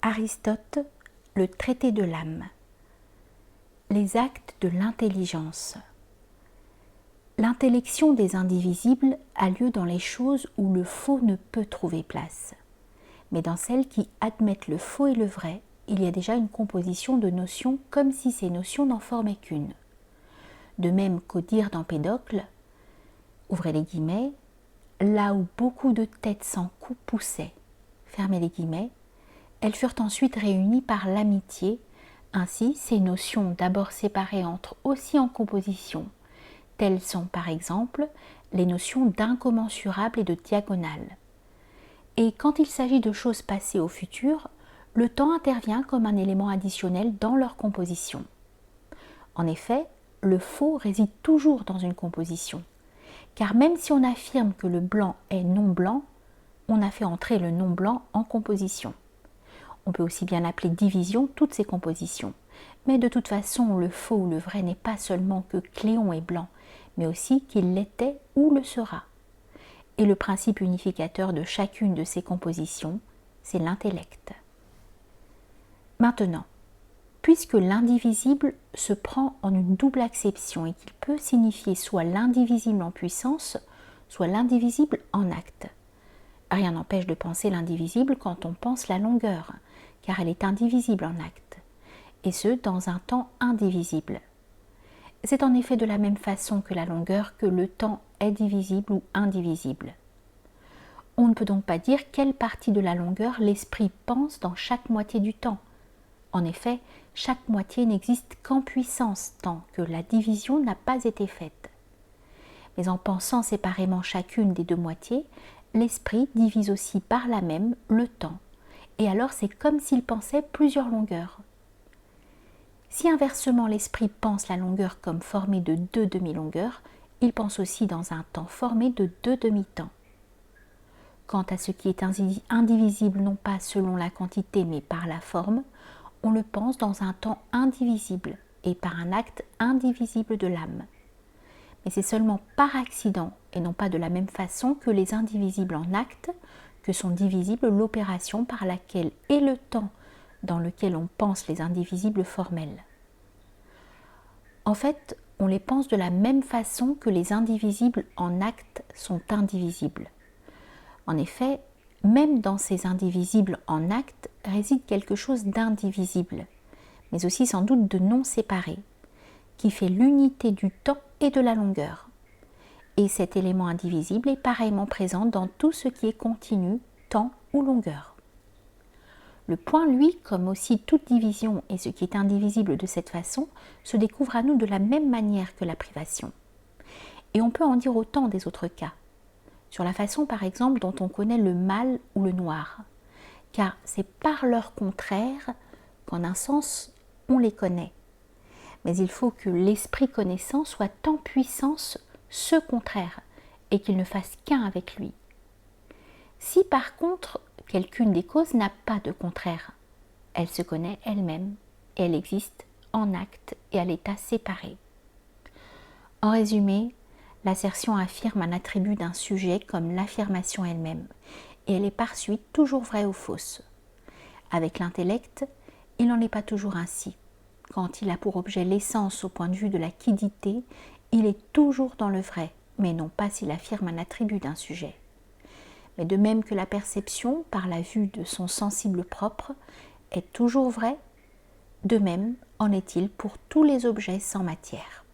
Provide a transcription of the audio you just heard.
Aristote, le traité de l'âme. Les actes de l'intelligence. L'intellection des indivisibles a lieu dans les choses où le faux ne peut trouver place. Mais dans celles qui admettent le faux et le vrai, il y a déjà une composition de notions comme si ces notions n'en formaient qu'une. De même qu'au dire d'Empédocle, ouvrez les guillemets, là où beaucoup de têtes sans cou poussaient, fermez les guillemets, elles furent ensuite réunies par l'amitié. Ainsi, ces notions d'abord séparées entrent aussi en composition. Telles sont par exemple les notions d'incommensurable et de diagonale. Et quand il s'agit de choses passées au futur, le temps intervient comme un élément additionnel dans leur composition. En effet, le faux réside toujours dans une composition, car même si on affirme que le blanc est non blanc, on a fait entrer le non blanc en composition. On peut aussi bien appeler division toutes ces compositions. Mais de toute façon, le faux ou le vrai n'est pas seulement que Cléon est blanc, mais aussi qu'il l'était ou le sera. Et le principe unificateur de chacune de ces compositions, c'est l'intellect. Maintenant, puisque l'indivisible se prend en une double acception et qu'il peut signifier soit l'indivisible en puissance, soit l'indivisible en acte. Rien n'empêche de penser l'indivisible quand on pense la longueur, car elle est indivisible en acte, et ce, dans un temps indivisible. C'est en effet de la même façon que la longueur que le temps est divisible ou indivisible. On ne peut donc pas dire quelle partie de la longueur l'esprit pense dans chaque moitié du temps. En effet, chaque moitié n'existe qu'en puissance tant que la division n'a pas été faite. Mais en pensant séparément chacune des deux moitiés, l'esprit divise aussi par là même le temps, et alors c'est comme s'il pensait plusieurs longueurs. Si inversement l'esprit pense la longueur comme formée de deux demi-longueurs, il pense aussi dans un temps formé de deux demi-temps. Quant à ce qui est indivisible non pas selon la quantité mais par la forme, on le pense dans un temps indivisible et par un acte indivisible de l'âme. Mais c'est seulement par accident et non pas de la même façon que les indivisibles en acte que sont divisibles l'opération par laquelle et le temps dans lequel on pense les indivisibles formels. En fait, on les pense de la même façon que les indivisibles en acte sont indivisibles. En effet, même dans ces indivisibles en acte réside quelque chose d'indivisible, mais aussi sans doute de non séparé, qui fait l'unité du temps et de la longueur. Et cet élément indivisible est pareillement présent dans tout ce qui est continu, temps ou longueur. Le point, lui, comme aussi toute division et ce qui est indivisible de cette façon, se découvre à nous de la même manière que la privation. Et on peut en dire autant des autres cas, sur la façon par exemple dont on connaît le mal ou le noir, car c'est par leur contraire qu'en un sens on les connaît. Mais il faut que l'esprit connaissant soit en puissance ce contraire et qu'il ne fasse qu'un avec lui. Si par contre quelqu'une des causes n'a pas de contraire, elle se connaît elle-même et elle existe en acte et à l'état séparé. En résumé, l'assertion affirme un attribut d'un sujet comme l'affirmation elle-même et elle est par suite toujours vraie ou fausse. Avec l'intellect, il n'en est pas toujours ainsi. Quand il a pour objet l'essence au point de vue de la quiddité, il est toujours dans le vrai, mais non pas s'il affirme un attribut d'un sujet. Mais de même que la perception, par la vue de son sensible propre, est toujours vraie, de même en est-il pour tous les objets sans matière.